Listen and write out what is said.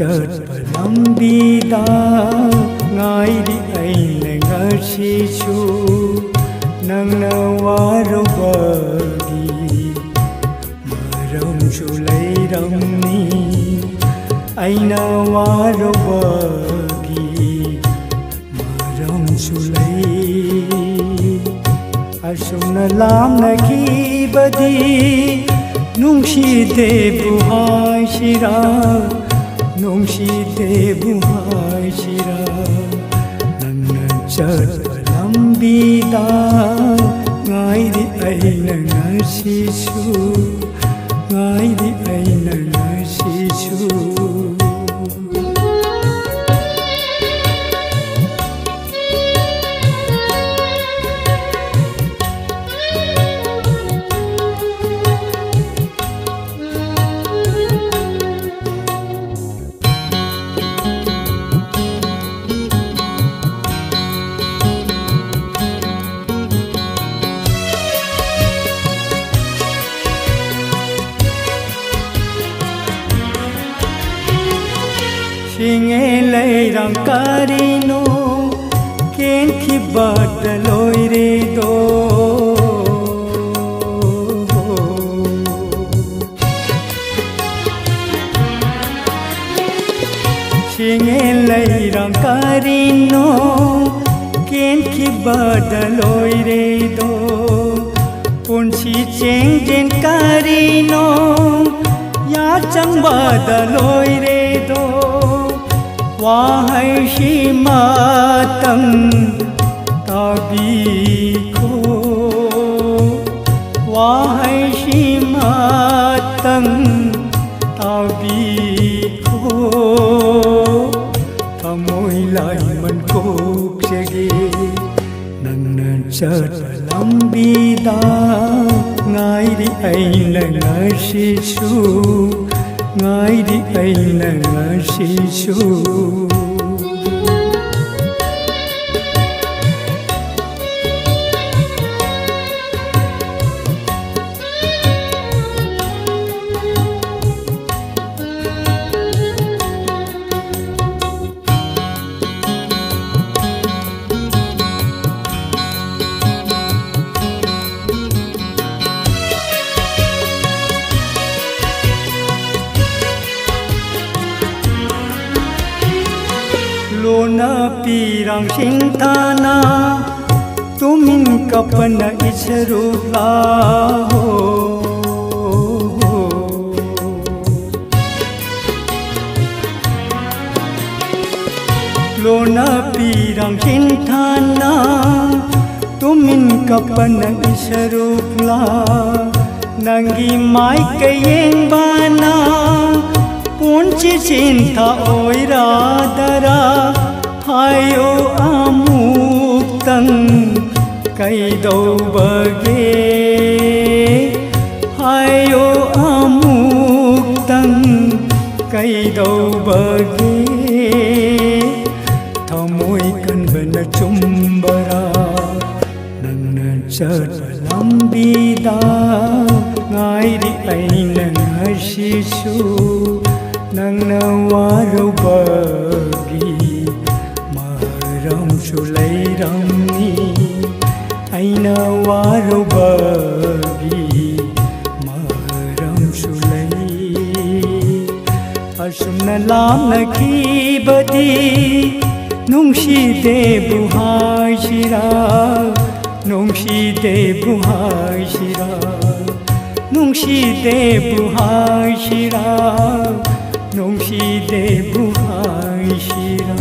ꯆꯠꯄ ꯂꯝꯕꯤꯗ ꯉꯥꯏꯔꯤ ꯑꯩꯅ ꯉꯁꯤꯁꯨ ꯅꯪꯅ ꯋꯥꯔꯨꯕꯒꯤ ꯃꯔꯝꯁꯨ ꯂꯩꯔꯝꯅꯤ ꯑꯩꯅ ꯋꯥꯔꯨꯕꯒꯤ ꯃꯔꯝꯁꯨ ꯂꯩ ꯑꯁꯨꯝꯅ ꯂꯥꯞꯅꯈꯤꯕꯗꯤ ꯅꯨꯡꯁꯤꯗꯦꯕꯨ ꯍꯥꯏꯁꯤꯔꯥ ꯅꯨꯡꯁꯤꯗꯦꯕꯨ ꯍꯥꯏꯁꯤꯔꯥ ꯅꯪꯅ ꯆꯠꯄ ꯂꯝꯕꯤꯗ ꯉꯥꯏꯔꯤ ꯑꯩꯅ ꯉꯁꯤꯁꯨ ꯉꯥꯏꯔꯤ ꯑꯩꯅ ꯉꯁꯤꯁꯨ ꯁꯤꯡꯉꯦ ꯂꯩꯔꯥꯡ ꯀꯔꯤꯅꯣ ꯀꯦꯟꯈꯤꯕꯗ ꯂꯣꯏꯔꯦꯗꯣ ꯁꯤꯡꯉꯦ ꯂꯩꯔꯥꯡ ꯀꯔꯤꯅꯣ ꯀꯦꯟꯈꯤꯕꯗ ꯂꯣꯏꯔꯦꯗꯣ ꯄꯨꯟꯁꯤ ꯆꯦꯡꯖꯦꯟ ꯀꯔꯤꯅꯣ ꯌꯥꯆꯪꯕꯗ ꯂꯣꯏꯔꯦꯗꯣ 와하이시마땅 타비코 와하이시마땅 타비코 타모이라이만 꼭제게 낭난 ꯆꯠꯄ ꯂꯝꯕꯤꯗ ꯉꯥꯏꯔꯤ ꯑꯩꯅ ꯉꯁꯤꯁꯨ ꯉꯥꯏꯔꯤ ꯑꯩꯅ ꯉꯁꯤꯁꯨ लोना पीरांग सिंताना तुमिन कपना इछरुला हो लोना पीरांग सिंताना तुमिन कपना इछरुला नंगी माई कयेंग बाना पुंची चिंता ओइरादरा हायो अमुक्तंग कैदौबगे हायो अमुक्तंग कैदौबगे थमोई कनबन चुंबरा नंगन चट्प लंबीदा ngāiri aina ngasisu nangna warubagi maramsu leiramni aina warubagi maramsu lei asumna lamna kibadi nungsidebu haishira nungsidebu haishira nungsidebu haishira nungsidebu haishira